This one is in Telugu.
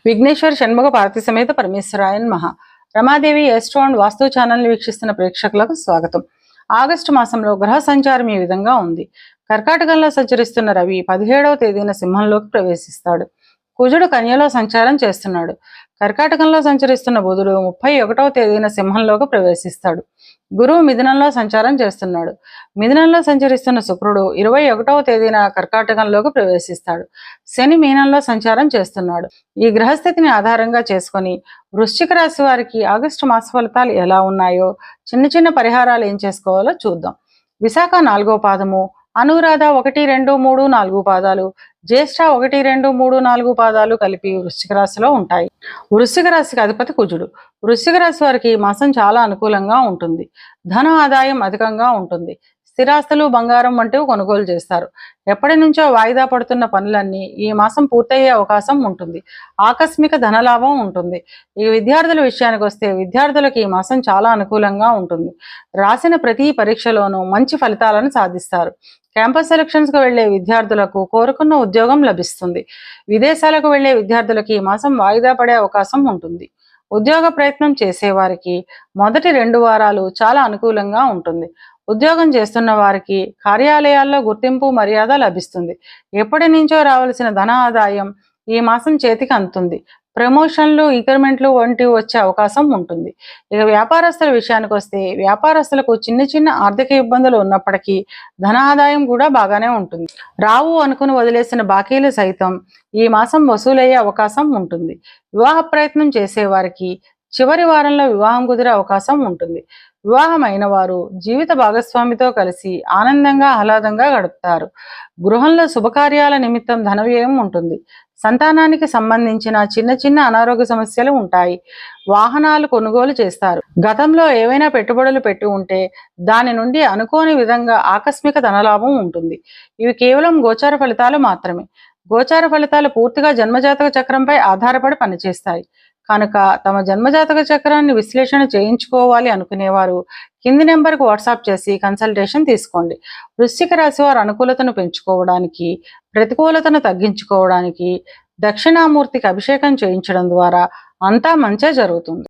విఘ్నేశ్వర షణ్ముఖ పార్వతి సమేత పరమేశ్వరాయ నమః. రమాదేవి ఎస్ట్రో అండ్ వాస్తు ఛానల్ వీక్షిస్తున్న ప్రేక్షకులకు స్వాగతం. ఆగస్టు మాసంలో గ్రహ సంచారం ఈ విధంగా ఉంది. కర్కాటకంలో సంచరిస్తున్న రవి 17వ తేదీన సింహంలోకి ప్రవేశిస్తాడు. కుజుడు కన్యలో సంచారం చేస్తున్నాడు. కర్కాటకంలో సంచరిస్తున్న బుధుడు 31వ తేదీన సింహంలోకి ప్రవేశిస్తాడు. గురువు మిథునంలో సంచారం చేస్తున్నాడు. మిథునంలో సంచరిస్తున్న శుక్రుడు 21వ తేదీన కర్కాటకంలోకి ప్రవేశిస్తాడు. శని మీనంలో సంచారం చేస్తున్నాడు. ఈ గ్రహస్థితిని ఆధారంగా చేసుకొని వృశ్చిక రాశి వారికి ఆగస్టు మాస ఫలితాలు ఎలా ఉన్నాయో, చిన్న చిన్న పరిహారాలు ఏం చేసుకోవాలో చూద్దాం. విశాఖ 4వ పాదము, అనురాధ 1, 2, 3, 4 పాదాలు, జ్యేష్ఠ 1, 2, 3, 4 పాదాలు కలిపి వృశ్చిక రాశిలో ఉంటాయి. వృశ్చిక రాశికి అధిపతి కుజుడు. వృశ్చిక రాశి వారికి ఈ మాసం చాలా అనుకూలంగా ఉంటుంది. ధన ఆదాయం అధికంగా ఉంటుంది. స్థిరాస్తులు, బంగారం వంటివి కొనుగోలు చేస్తారు. ఎప్పటి నుంచో వాయిదా పడుతున్న పనులన్నీ ఈ మాసం పూర్తయ్యే అవకాశం ఉంటుంది. ఆకస్మిక ధనలాభం ఉంటుంది. ఈ విద్యార్థుల విషయానికి వస్తే విద్యార్థులకు ఈ మాసం చాలా అనుకూలంగా ఉంటుంది. రాసిన ప్రతి పరీక్షలోనూ మంచి ఫలితాలను సాధిస్తారు. క్యాంపస్ సెలక్షన్స్కు వెళ్లే విద్యార్థులకు కోరుకున్న ఉద్యోగం లభిస్తుంది. విదేశాలకు వెళ్లే విద్యార్థులకి ఈ మాసం వాయిదా పడే అవకాశం ఉంటుంది. ఉద్యోగ ప్రయత్నం చేసేవారికి మొదటి 2 వారాలు చాలా అనుకూలంగా ఉంటుంది. ఉద్యోగం చేస్తున్న వారికి కార్యాలయాల్లో గుర్తింపు, మర్యాద లభిస్తుంది. ఎప్పటి నుంచో రావాల్సిన ధన ఆదాయం ఈ మాసం చేతికి అందుతుంది. ప్రమోషన్లు, ఇంక్రిమెంట్లు వంటివి వచ్చే అవకాశం ఉంటుంది. ఇక వ్యాపారస్తుల విషయానికి వస్తే వ్యాపారస్తులకు చిన్న చిన్న ఆర్థిక ఇబ్బందులు ఉన్నప్పటికీ ధన ఆదాయం కూడా బాగానే ఉంటుంది. రావు అనుకుని వదిలేసిన బాకీలు సైతం ఈ మాసం వసూలయ్యే అవకాశం ఉంటుంది. వివాహ ప్రయత్నం చేసేవారికి చివరి వారంలో వివాహం కుదిరే అవకాశం ఉంటుంది. వివాహమైన వారు జీవిత భాగస్వామితో కలిసి ఆనందంగా, ఆహ్లాదంగా గడుపుతారు. గృహంలో శుభకార్యాల నిమిత్తం ధన వ్యయం ఉంటుంది. సంతానానికి సంబంధించిన చిన్న చిన్న అనారోగ్య సమస్యలు ఉంటాయి. వాహనాలు కొనుగోలు చేస్తారు. గతంలో ఏవైనా పెట్టుబడులు పెట్టి ఉంటే దాని నుండి అనుకోని విధంగా ఆకస్మిక ధనలాభం ఉంటుంది. ఇవి కేవలం గోచార ఫలితాలు మాత్రమే. గోచార ఫలితాలు పూర్తిగా జన్మజాతక చక్రంపై ఆధారపడి పనిచేస్తాయి కనుక తమ జన్మజాతక చక్రాన్ని విశ్లేషణ చేయించుకోవాలి అనుకునేవారు కింది నెంబర్కు వాట్సాప్ చేసి కన్సల్టేషన్ తీసుకోండి. వృశ్చిక రాశి వారు అనుకూలతను పెంచుకోవడానికి, ప్రతికూలతను తగ్గించుకోవడానికి దక్షిణామూర్తికి అభిషేకం చేయించడం ద్వారా అంతా మంచే జరుగుతుంది.